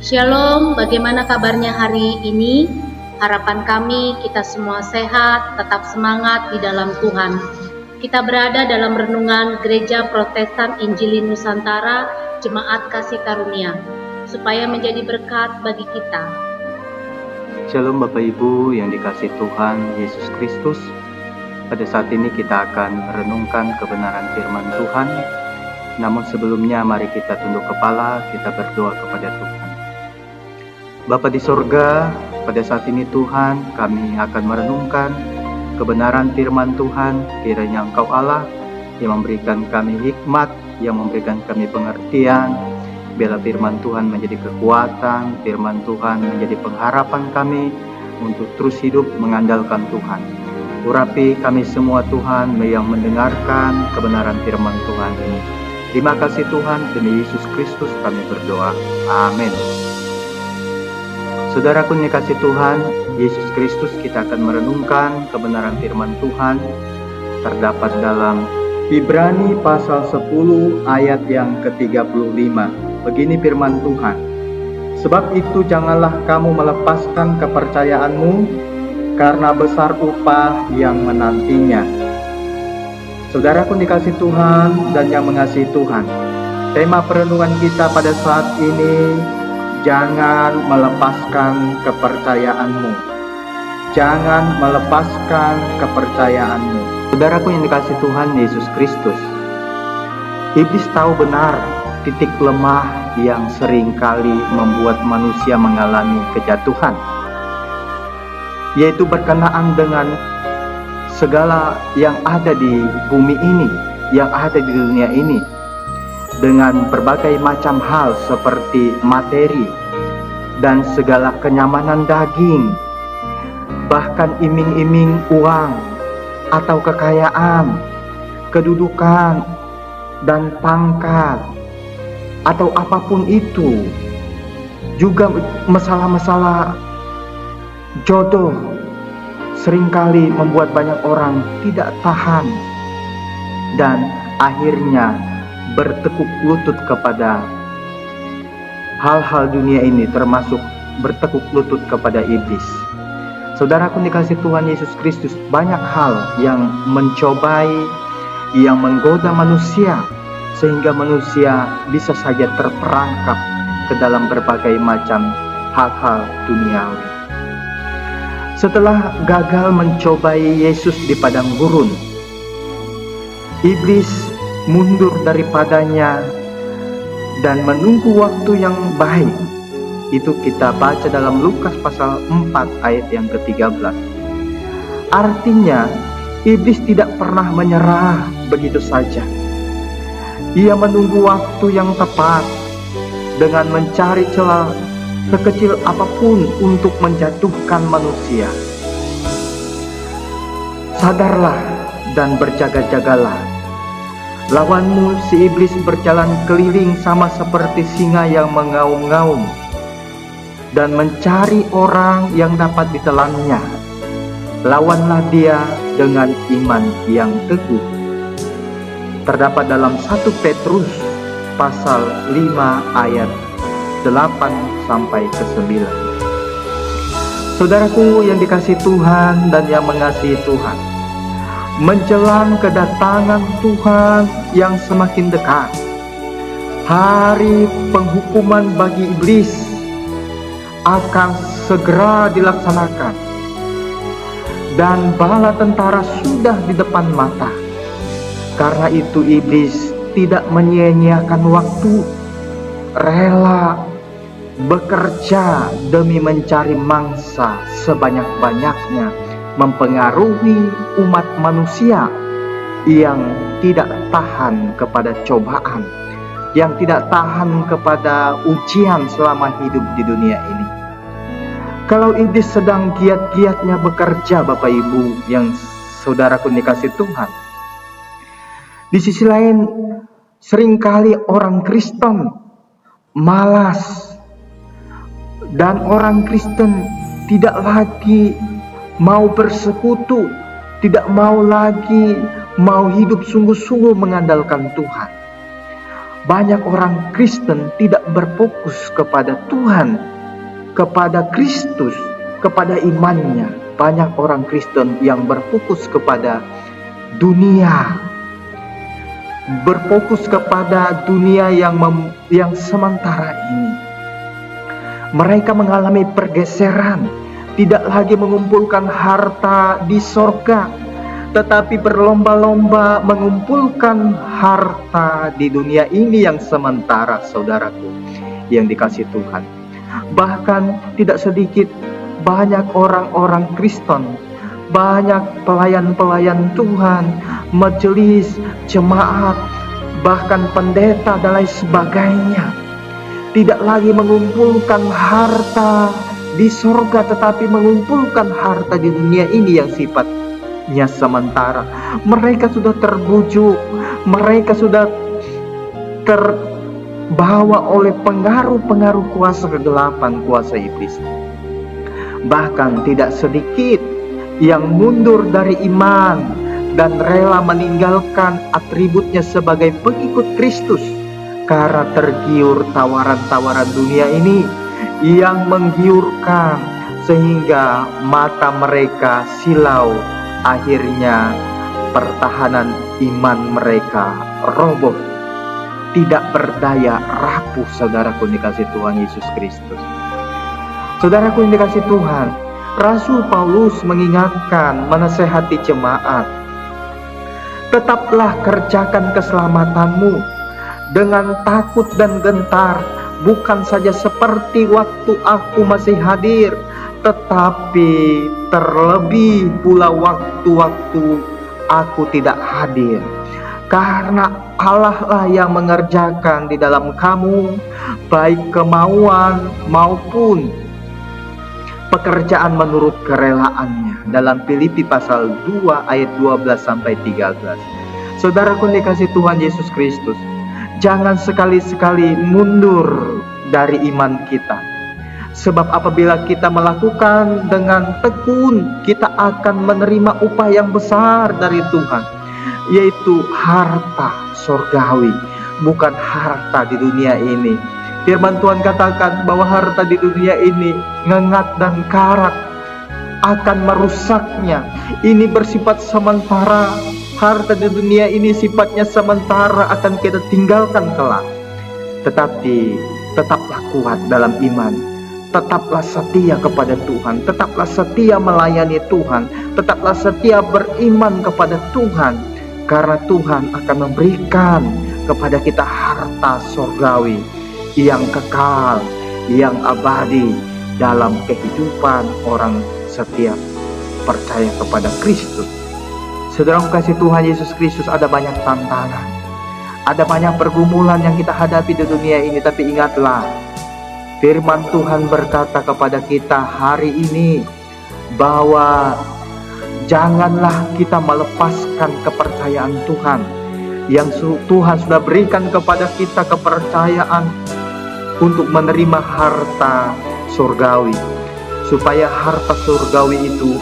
Shalom, bagaimana kabarnya hari ini? Harapan kami kita semua sehat, tetap semangat di dalam Tuhan. Kita berada dalam renungan Gereja Protestan Injili Nusantara, Jemaat Kasih Karunia, supaya menjadi berkat bagi kita. Shalom Bapak Ibu yang dikasihi Tuhan Yesus Kristus. Pada saat ini kita akan merenungkan kebenaran firman Tuhan. Namun sebelumnya mari kita tunduk kepala, kita berdoa kepada Tuhan. Bapa di sorga, pada saat ini Tuhan kami akan merenungkan kebenaran firman Tuhan. Kiranya Engkau Allah yang memberikan kami hikmat, yang memberikan kami pengertian. Biarlah firman Tuhan menjadi kekuatan, firman Tuhan menjadi pengharapan kami untuk terus hidup mengandalkan Tuhan. Urapi kami semua Tuhan yang mendengarkan kebenaran firman Tuhan ini. Terima kasih Tuhan, demi Yesus Kristus kami berdoa. Amin. Saudaraku yang dikasihi Tuhan, Yesus Kristus, kita akan merenungkan kebenaran firman Tuhan terdapat dalam Ibrani pasal 10 ayat yang ke-35. Begini firman Tuhan. Sebab itu janganlah kamu melepaskan kepercayaanmu, karena besar upah yang menantinya. Saudaraku dikasihi Tuhan dan yang mengasihi Tuhan, tema perenungan kita pada saat ini, jangan melepaskan kepercayaanmu. Jangan melepaskan kepercayaanmu. Saudaraku yang dikasihi Tuhan Yesus Kristus, iblis tahu benar titik lemah yang seringkali membuat manusia mengalami kejatuhan, yaitu berkenaan dengan segala yang ada di bumi ini, yang ada di dunia ini, dengan berbagai macam hal seperti materi dan segala kenyamanan daging, bahkan iming-iming uang atau kekayaan, kedudukan dan pangkat, atau apapun itu, juga masalah-masalah jodoh seringkali membuat banyak orang tidak tahan dan akhirnya bertekuk lutut kepada hal-hal dunia ini, termasuk bertekuk lutut kepada iblis. Saudaraku dikasihi Tuhan Yesus Kristus, banyak hal yang mencobai, yang menggoda manusia, sehingga manusia bisa saja terperangkap ke dalam berbagai macam hal-hal duniawi. Setelah gagal mencobai Yesus di padang gurun, iblis mundur daripadanya dan menunggu waktu yang baik. Itu kita baca dalam Lukas pasal 4 ayat yang ke-13. Artinya, iblis tidak pernah menyerah begitu saja. Ia menunggu waktu yang tepat dengan mencari celah sekecil apapun untuk menjatuhkan manusia. Sadarlah dan berjaga-jagalah. Lawanmu si iblis berjalan keliling sama seperti singa yang mengaum-ngaum dan mencari orang yang dapat ditelannya. Lawanlah dia dengan iman yang teguh. Terdapat dalam 1 Petrus pasal 5 ayat 8-9. Saudaraku yang dikasihi Tuhan dan yang mengasihi Tuhan, menjelang kedatangan Tuhan yang semakin dekat, hari penghukuman bagi iblis akan segera dilaksanakan, dan bala tentara sudah di depan mata. Karena itu iblis tidak menyia-nyiakan waktu, rela bekerja demi mencari mangsa sebanyak-banyaknya, mempengaruhi umat manusia yang tidak tahan kepada cobaan, yang tidak tahan kepada ujian selama hidup di dunia ini. Kalau iblis sedang giat-giatnya bekerja, Bapak Ibu yang saudaraku dikasihi Tuhan, di sisi lain seringkali orang Kristen malas, dan orang Kristen tidak lagi mau bersekutu, tidak mau lagi hidup sungguh-sungguh mengandalkan Tuhan. banyak orang Kristen tidak berfokus kepada Tuhan, kepada Kristus, kepada imannya. Banyak orang Kristen yang berfokus kepada dunia, berfokus kepada dunia yang sementara ini. Mereka mengalami pergeseran, tidak lagi mengumpulkan harta di sorga, tetapi berlomba-lomba mengumpulkan harta di dunia ini yang sementara, saudaraku yang dikasihi Tuhan. Bahkan tidak sedikit banyak orang-orang Kristen, banyak pelayan-pelayan Tuhan, majelis, jemaat, bahkan pendeta dan lain sebagainya, tidak lagi mengumpulkan harta di surga, tetapi mengumpulkan harta di dunia ini yang sifatnya sementara. Mereka sudah terbujuk, mereka sudah terbawa oleh pengaruh-pengaruh kuasa kegelapan, kuasa iblis. Bahkan tidak sedikit yang mundur dari iman dan rela meninggalkan atributnya sebagai pengikut Kristus karena tergiur tawaran-tawaran dunia ini yang menggiurkan, sehingga mata mereka silau. Akhirnya pertahanan iman mereka roboh, tidak berdaya, rapuh, saudaraku dikasih Tuhan Yesus Kristus. Saudaraku yang dikasih Tuhan, Rasul Paulus mengingatkan, menasehati jemaat, tetaplah kerjakan keselamatanmu dengan takut dan gentar, bukan saja seperti waktu aku masih hadir, tetapi terlebih pula waktu-waktu aku tidak hadir. Karena Allah lah yang mengerjakan di dalam kamu, baik kemauan maupun pekerjaan menurut kerelaannya. Dalam Filipi pasal 2 ayat 12-13. Saudaraku dikasih Tuhan Yesus Kristus, jangan sekali-sekali mundur dari iman kita. Sebab apabila kita melakukan dengan tekun, kita akan menerima upah yang besar dari Tuhan, yaitu harta surgawi, bukan harta di dunia ini. Firman Tuhan katakan bahwa harta di dunia ini ngengat dan karat, akan merusaknya. Ini bersifat sementara. Harta di dunia ini sifatnya sementara, akan kita tinggalkan kelak. Tetapi tetaplah kuat dalam iman, tetaplah setia kepada Tuhan, tetaplah setia melayani Tuhan, tetaplah setia beriman kepada Tuhan, karena Tuhan akan memberikan kepada kita harta surgawi yang kekal, yang abadi dalam kehidupan orang setiap percaya kepada Kristus. Saudara kasih Tuhan Yesus Kristus, ada banyak tantangan, ada banyak pergumulan yang kita hadapi di dunia ini. Tapi ingatlah, firman Tuhan berkata kepada kita hari ini bahwa janganlah kita melepaskan kepercayaan Tuhan yang Tuhan sudah berikan kepada kita, kepercayaan untuk menerima harta surgawi, supaya harta surgawi itu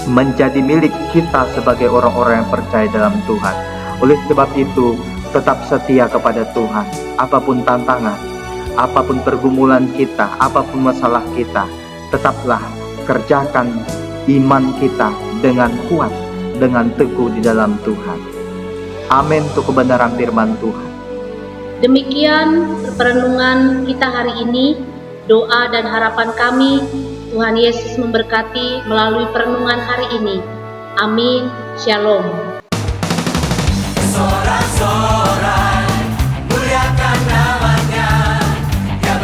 menjadi milik kita sebagai orang-orang yang percaya dalam Tuhan. Oleh sebab itu, tetap setia kepada Tuhan. Apapun tantangan, apapun pergumulan kita, apapun masalah kita, tetaplah kerjakan iman kita dengan kuat, dengan teguh di dalam Tuhan. Amin untuk kebenaran firman Tuhan. Demikian perenungan kita hari ini. Doa dan harapan kami, Tuhan Yesus memberkati melalui perenungan hari ini. Amin. Shalom. Sorak-sorai muliakan namanya, yang